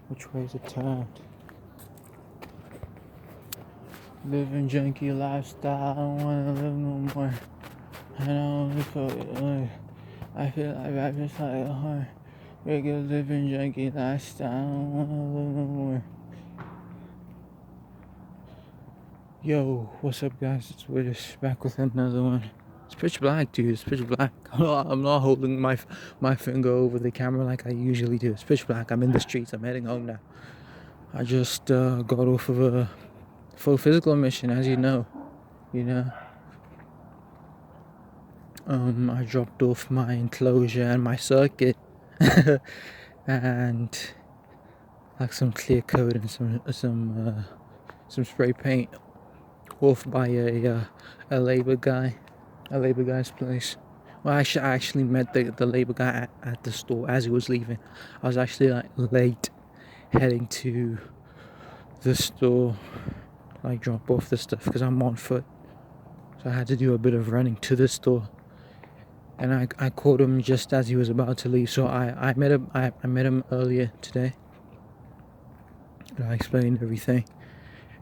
Which way is it turned? Living junkie lifestyle, I don't wanna live no more. I don't look for it. I feel like I just like a heart. Regular living junkie lifestyle, I don't wanna live no more. Yo, what's up, guys? It's Widish back with another one. It's pitch black, dude. It's pitch black. I'm not holding my finger over the camera like I usually do. It's pitch black. I'm in the streets. I'm heading home now. I just got off of a full physical mission, as you know. I dropped off my enclosure and my circuit, and like some clear coat and some spray paint off by a labor guy's place. Well, I actually met the labor guy at the store as he was leaving. I was actually like late heading to the store, like drop off the stuff because I'm on foot. So I had to do a bit of running to the store. And I caught him just as he was about to leave. So I met him earlier today. And I explained everything.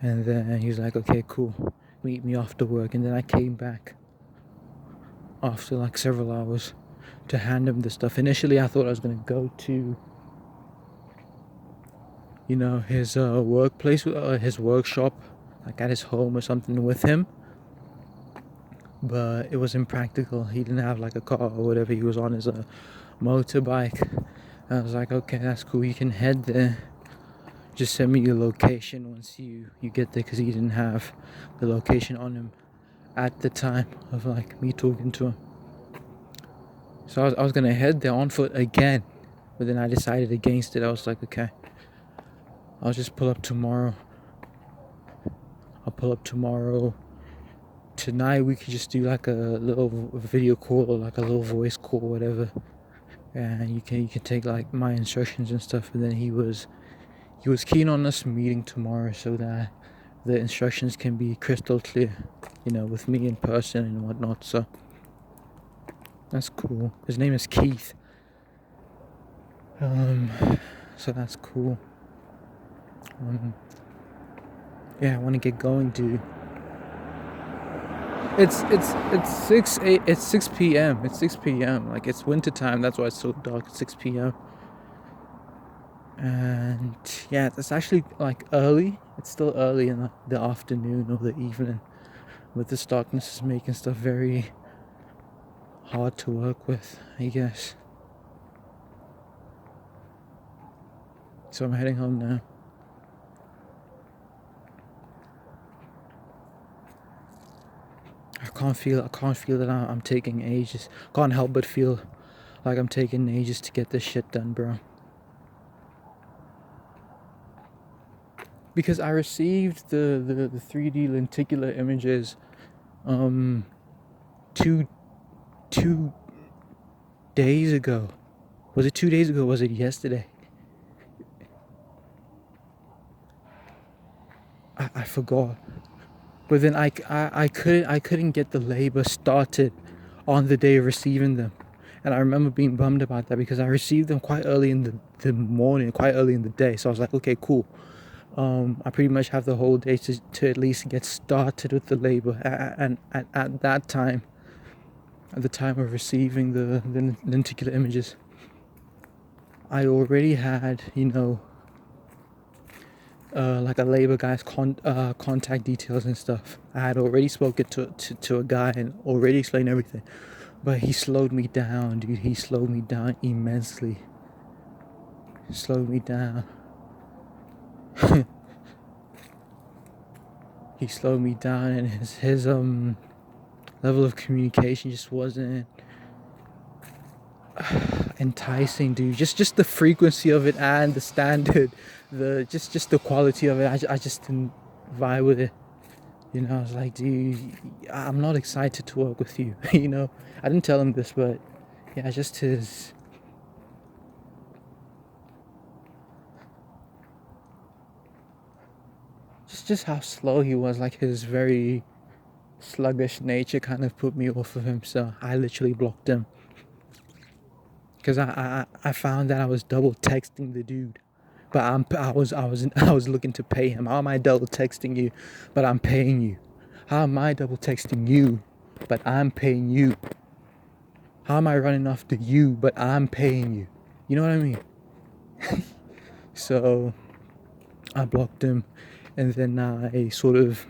And then he was like, okay, cool. Meet me after work. And then I came back after like several hours to hand him the stuff. Initially I thought I was gonna go to his workplace, his workshop, like at his home or something with him. But it was impractical. He didn't have like a car or whatever. He was on his motorbike. And I was like, okay, that's cool. You can head there. Just send me your location once you get there, because he didn't have the location on him at the time of like me talking to him. So I was gonna head there on foot again, but then I decided against it. I was like, okay, I'll just pull up tomorrow. Tonight we could just do like a little video call or like a little voice call, whatever. And you can take like my instructions and stuff. And then he was keen on us meeting tomorrow so that the instructions can be crystal clear, with me in person and whatnot. So that's cool. His name is Keith. So that's cool. Yeah, I want to get going, dude. It's 6 p.m. It's 6 p.m. Like, it's winter time. That's why it's so dark. It's 6 p.m. And yeah, it's actually like early. It's still early in the afternoon or the evening. But this darkness is making stuff very hard to work with, I guess. So I'm heading home now. I can't feel that I'm taking ages. Can't help but feel like I'm taking ages to get this shit done, bro. Because I received the 3D lenticular images 2 days ago. Was it 2 days ago? Was it yesterday? I forgot. But then I couldn't get the labor started on the day of receiving them. And I remember being bummed about that because I received them quite early in the morning, quite early in the day. So I was like, okay, cool. I pretty much have the whole day to at least get started with the labor. And at that time, at the time of receiving the lenticular images, I already had, like a labor guy's contact details and stuff. I had already spoken to a guy and already explained everything. But he slowed me down, dude. He slowed me down immensely. Slowed me down. He slowed me down, and his level of communication just wasn't enticing, dude. Just the frequency of it and the standard, just the quality of it. I just didn't vibe with it. I was like, dude, I'm not excited to work with you. I didn't tell him this, but yeah, just how slow he was. Like, his very sluggish nature kind of put me off of him. So I literally blocked him because I found that I was double texting the dude but I was looking to pay him. How am I double texting you, but I'm paying you? How am I double texting you, but I'm paying you? How am I running after you, but I'm paying you? You know what I mean? So I blocked him, and then I sort of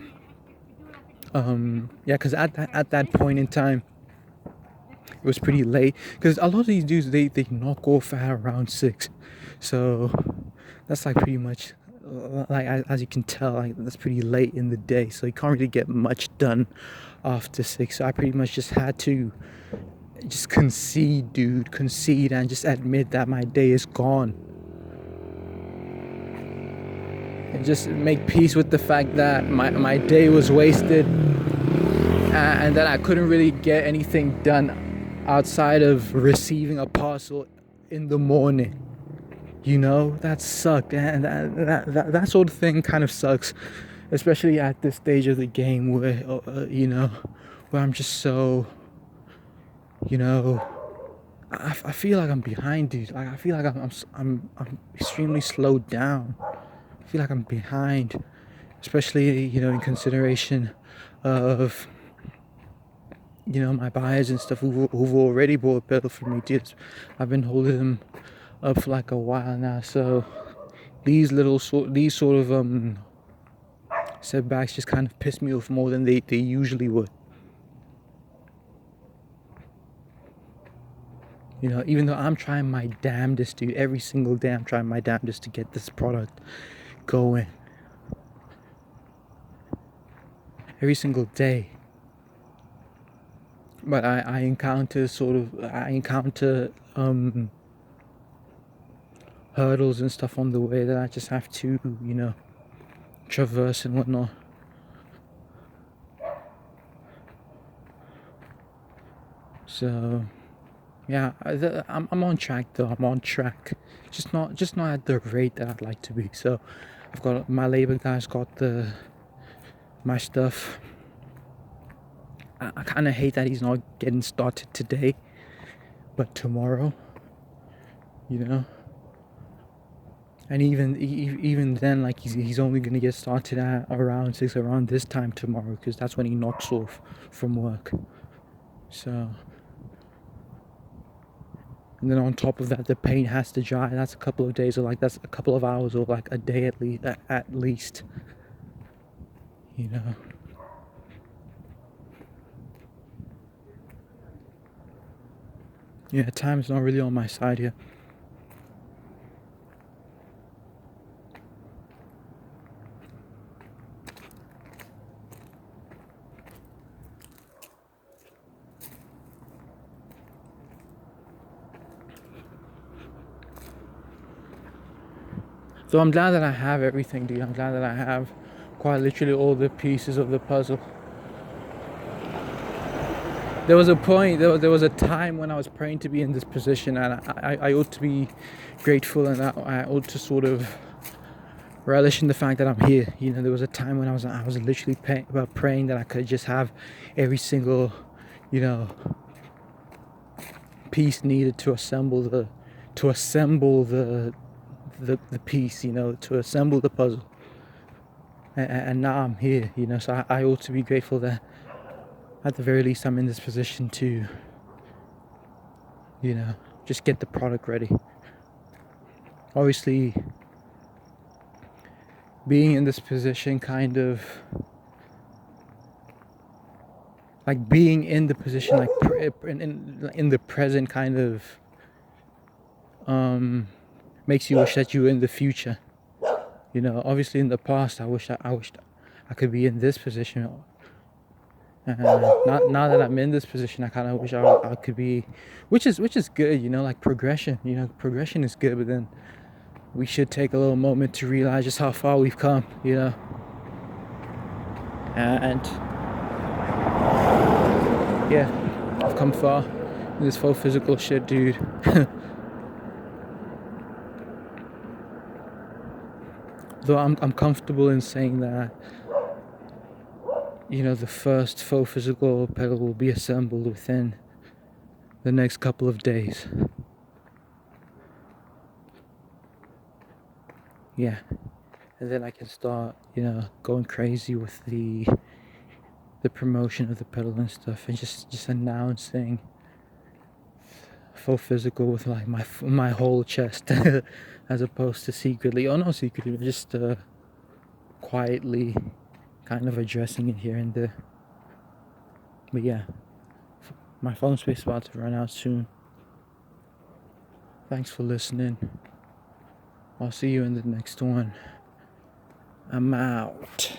yeah, because at that point in time it was pretty late, because a lot of these dudes they knock off at around 6, so that's like pretty much like as you can tell, like that's pretty late in the day, so you can't really get much done after 6. So I pretty much just had to just concede and just admit that my day is gone, and just make peace with the fact that my day was wasted, and that I couldn't really get anything done outside of receiving a parcel in the morning. You know, that sucked, and that sort of thing kind of sucks, especially at this stage of the game where you know, where I'm just so, you know, I feel like I'm behind, dude. Like I feel like I'm extremely slowed down. I feel like I'm behind, especially, you know, in consideration of, you know, my buyers and stuff who've already bought better for me, dude. I've been holding them up for like a while now, so these sort of setbacks just kind of piss me off more than they usually would. You know, even though I'm trying my damnedest, dude, every single day I'm trying my damnedest to get this product going. Every single day. But I encounter hurdles and stuff on the way that I just have to, you know, traverse and whatnot. So yeah, I'm on track though. I'm on track, just not at the rate that I'd like to be. So I've got my labor guys got my stuff. I kind of hate that he's not getting started today, but tomorrow, you know. And even then, like he's only gonna get started at around 6, around this time tomorrow, because that's when he knocks off from work. So, and then on top of that, the paint has to dry. That's a couple of days, or like that's a couple of hours, or like a day at least. You know. Yeah, time's not really on my side here. So I'm glad that I have everything, dude. I'm glad that I have quite literally all the pieces of the puzzle. There was a point, there was a time when I was praying to be in this position, and I ought to be grateful, and I ought to sort of relish in the fact that I'm here. You know, there was a time when I was literally praying that I could just have every single, you know, piece needed to assemble the piece, you know, to assemble the puzzle. And now I'm here, you know, so I ought to be grateful that at the very least I'm in this position to, you know, just get the product ready. Obviously, being in this position kind of, like being in the position, like in the present kind of makes you wish that you were in the future. You know, obviously in the past I wished I could be in this position. Now that I'm in this position, I kind of wish I could be, which is good, you know, like progression. You know, progression is good, but then we should take a little moment to realize just how far we've come, you know. And yeah, I've come far in this whole physical shit, dude. Though I'm comfortable in saying that, you know, the first faux physical pedal will be assembled within the next couple of days. yeah, and then I can start, going crazy with the promotion of the pedal and stuff, and just announcing full physical with like my whole chest, as opposed to secretly. Oh no, secretly, just quietly, kind of addressing it here and there. But yeah, my phone space is about to run out soon. Thanks for listening. I'll see you in the next one. I'm out.